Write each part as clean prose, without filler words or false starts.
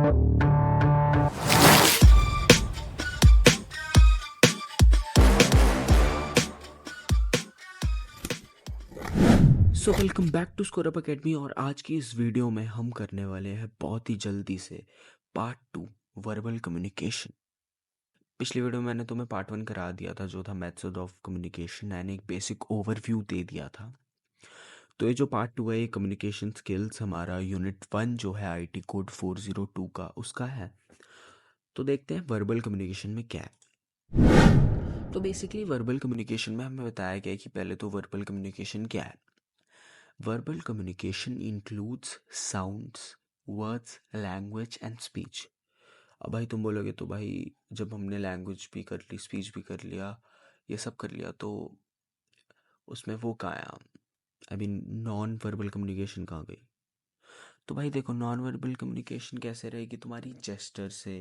So welcome back to Score Up Academy. और आज की इस वीडियो में हम करने वाले हैं बहुत ही जल्दी से पार्ट 2 वर्बल कम्युनिकेशन। पिछली वीडियो में मैंने तुम्हें पार्ट 1 करा दिया था जो था मेथड ऑफ कम्युनिकेशन एंड एक बेसिक ओवरव्यू दे दिया था। तो ये जो पार्ट 2 है ये कम्युनिकेशन स्किल्स हमारा यूनिट 1 जो है आईटी कोड 402 का उसका है। तो देखते हैं वर्बल कम्युनिकेशन में क्या है। तो बेसिकली वर्बल कम्युनिकेशन में हमें बताया गया है कि पहले तो वर्बल कम्युनिकेशन क्या है। Verbal communication includes sounds, words, language and speech. अब भाई तुम बोलोगे तो भाई जब हमने लैंग्वेज भी कर ली, स्पीच भी कर लिया, ये सब कर लिया, तो उसमें वो कहाँ आया, I mean non verbal communication कहाँ गई। तो भाई देखो, नॉन वर्बल कम्युनिकेशन कैसे रहेगी तुम्हारी, जेस्टर से,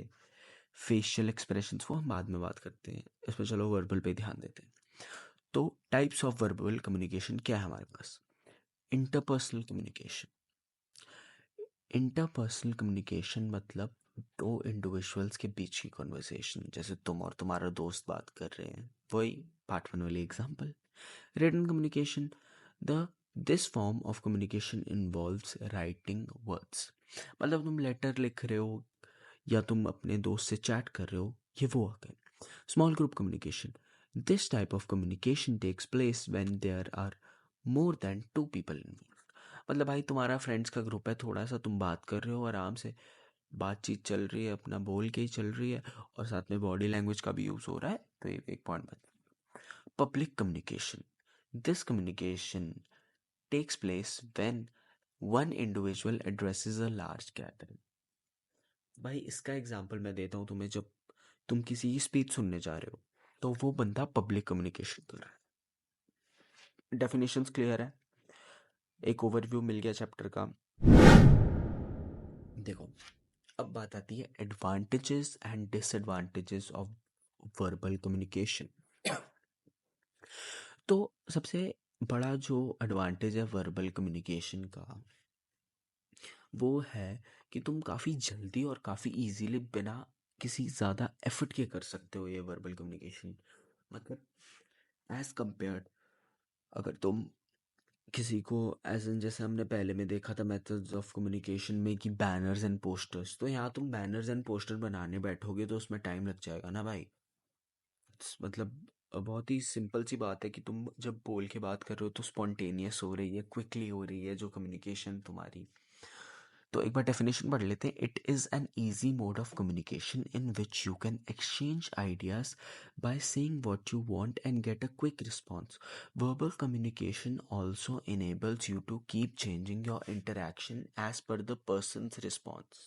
फेशियल एक्सप्रेशंस, वो हम बाद में बात करते हैं, इसमें चलो वर्बल पे ध्यान देते हैं। तो टाइप्स ऑफ वर्बल कम्युनिकेशन क्या है हमारे पास। Interpersonal communication. इंटरपर्सनल कम्युनिकेशन मतलब दो इंडिविजुअल्स के बीच की कन्वर्सेशन, जैसे तुम और तुम्हारा दोस्त बात कर रहे हैं, वही पार्ट 1 वाली example. Written communication, the this form of communication involves writing words, मतलब तुम लेटर लिख रहे हो या तुम अपने दोस्त से चैट कर रहे हो, ये वो आ गए। Small group communication, this type of communication takes place when there are more than 2 people involve. मतलब भाई तुम्हारा फ्रेंड्स का ग्रुप है, थोड़ा सा तुम बात कर रहे हो, आराम से बातचीत चल रही है, अपना बोल के ही चल रही है, और साथ में बॉडी लैंग्वेज का भी यूज़ हो रहा है, तो ये एक पॉइंट बन। Public communication, this communication takes place when one individual addresses a large gathering. भाई इसका एग्जांपल मैं देता हूँ तुम्हें, जब तुम किसी की स्पीच सुनने जा रहे हो तो वो बंदा पब्लिक कम्युनिकेशन कर रहा है। डेफिनेशंस क्लियर है, एक ओवरव्यू मिल गया चैप्टर का। देखो, अब बात आती है advantages and disadvantages of verbal communication. तो सबसे बड़ा जो एडवांटेज है वर्बल कम्युनिकेशन का वो है कि तुम काफ़ी जल्दी और काफ़ी इजीली बिना किसी ज़्यादा एफर्ट के कर सकते हो ये वर्बल कम्युनिकेशन। मतलब एज कंपेयर्ड, अगर तुम किसी को एज एन, जैसे हमने पहले में देखा था मेथड्स ऑफ कम्युनिकेशन में कि बैनर्स एंड पोस्टर्स, तो यहाँ तुम बैनर्स एंड पोस्टर बनाने बैठोगे तो उसमें टाइम लग जाएगा ना भाई। मतलब बहुत ही सिंपल सी बात है कि तुम जब बोल के बात कर रहे हो तो स्पॉन्टेनियस हो रही है, क्विकली हो रही है जो कम्युनिकेशन तुम्हारी। तो एक बार डेफिनेशन पढ़ लेते हैं। It is an easy mode of communication in which you can exchange ideas by saying what you want and get a quick response. Verbal communication also enables you to keep changing your interaction as per the person's response।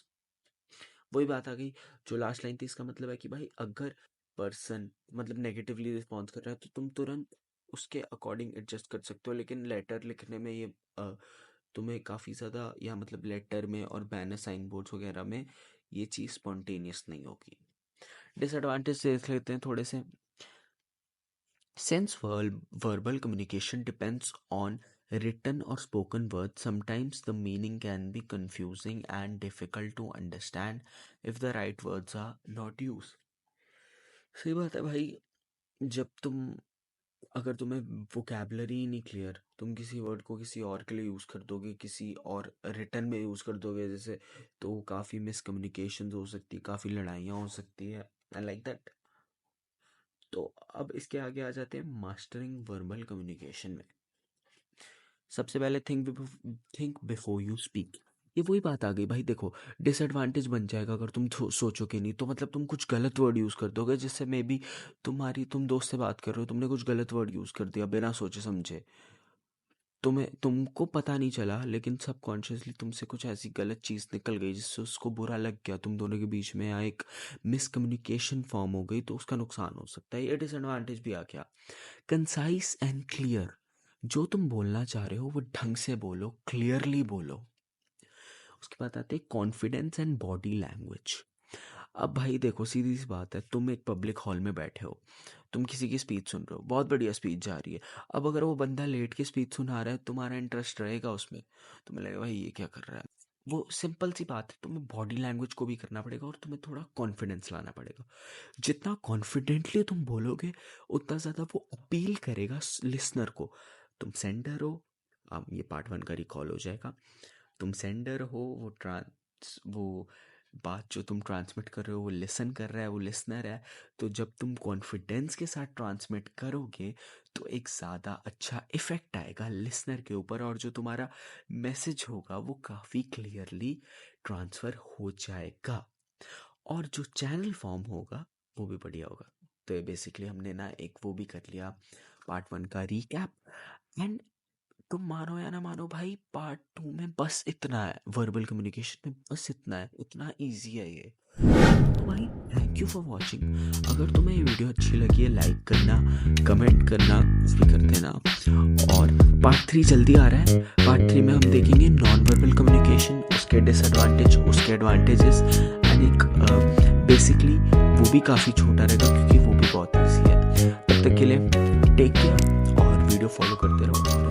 वही बात आ गई जो last line थी, इसका मतलब है कि भाई अगर पर्सन मतलब नेगेटिवली रिस्पॉन्स कर रहा है तो तुम तुरंत उसके अकॉर्डिंग एडजस्ट कर सकते हो, लेकिन लेटर लिखने में ये तुम्हें काफ़ी ज़्यादा, या मतलब लेटर में और बैनर साइन बोर्ड्स वगैरह में ये चीज़ स्पॉन्टेनियस नहीं होगी। डिसएडवांटेज देख लेते हैं थोड़े से। Since verbal communication depends on written or spoken words, sometimes the meaning can be confusing and difficult to understand if the right words are not used। सही बात है भाई, जब तुम, अगर तुम्हें वोकैबलरी ही नहीं क्लियर, तुम किसी वर्ड को किसी और के लिए यूज़ कर दोगे, किसी और रिटर्न में यूज़ कर दोगे जैसे, तो काफ़ी मिसकम्युनिकेशन हो सकती है, काफ़ी लड़ाइयाँ हो सकती है, एंड लाइक दैट। तो अब इसके आगे आ जाते हैं मास्टरिंग वर्बल कम्युनिकेशन में। सबसे पहले थिंक बिफोर यू स्पीक। ये वही बात आ गई भाई, देखो डिसएडवांटेज बन जाएगा अगर तुम सोचोगे नहीं, तो मतलब तुम कुछ गलत वर्ड यूज़ कर दोगे, जिससे मे बी तुम दोस्त से बात कर रहे हो, तुमने कुछ गलत वर्ड यूज़ कर दिया बिना सोचे समझे, तुमको पता नहीं चला, लेकिन सबकॉन्शियसली तुमसे कुछ ऐसी गलत चीज़ निकल गई जिससे उसको बुरा लग गया, तुम दोनों के बीच में या एक मिसकम्युनिकेशन फॉर्म हो गई, तो उसका नुकसान हो सकता है। ये डिसएडवांटेज भी आ गया। कंसाइज एंड क्लियर, जो तुम बोलना चाह रहे हो वो ढंग से बोलो, क्लियरली बोलो। उसके बाद आते हैं कॉन्फिडेंस एंड बॉडी लैंग्वेज। अब भाई देखो, सीधी सी बात है, तुम एक पब्लिक हॉल में बैठे हो, तुम किसी की स्पीच सुन रहे हो, बहुत बढ़िया स्पीच जा रही है। अब अगर वो बंदा लेट के स्पीच सुना रहा है, तुम्हारा इंटरेस्ट रहेगा उसमें, तुम्हें लगेगा भाई ये क्या कर रहा है, वो सिंपल सी बात है, तुम्हें बॉडी लैंग्वेज को भी करना पड़ेगा और तुम्हें थोड़ा कॉन्फिडेंस लाना पड़ेगा। जितना कॉन्फिडेंटली तुम बोलोगे उतना ज़्यादा वो अपील करेगा लिसनर को। तुम सेंडर हो, अब ये पार्ट 1 का रिकॉल हो जाएगा। तुम सेंडर हो, वो बात जो तुम ट्रांसमिट कर रहे हो वो लिसन कर रहा है, वो लिसनर है। तो जब तुम कॉन्फिडेंस के साथ ट्रांसमिट करोगे तो एक ज़्यादा अच्छा इफेक्ट आएगा लिसनर के ऊपर, और जो तुम्हारा मैसेज होगा वो काफ़ी क्लियरली ट्रांसफ़र हो जाएगा, और जो चैनल फॉर्म होगा वो भी बढ़िया होगा। तो ये बेसिकली हमने ना एक वो भी कर लिया पार्ट 1 का रीकैप। एंड तुम मानो या ना मानो भाई, पार्ट 2 में बस इतना है, वर्बल कम्युनिकेशन में बस इतना है, इतना इजी है ये। तो भाई थैंक यू फॉर वॉचिंग। अगर तुम्हें ये वीडियो अच्छी लगी है लाइक करना, कमेंट करना, कुछ भी कर देना। और पार्ट 3 जल्दी आ रहा है। पार्ट 3 में हम देखेंगे नॉन वर्बल कम्युनिकेशन, उसके डिसएडवांटेज, उसके एडवांटेजेस, एंड एक बेसिकली वो भी काफ़ी छोटा रहेगा क्योंकि वो भी बहुत ईजी है। तब तक के लिए टेक केयर और वीडियो फॉलो करते रहो।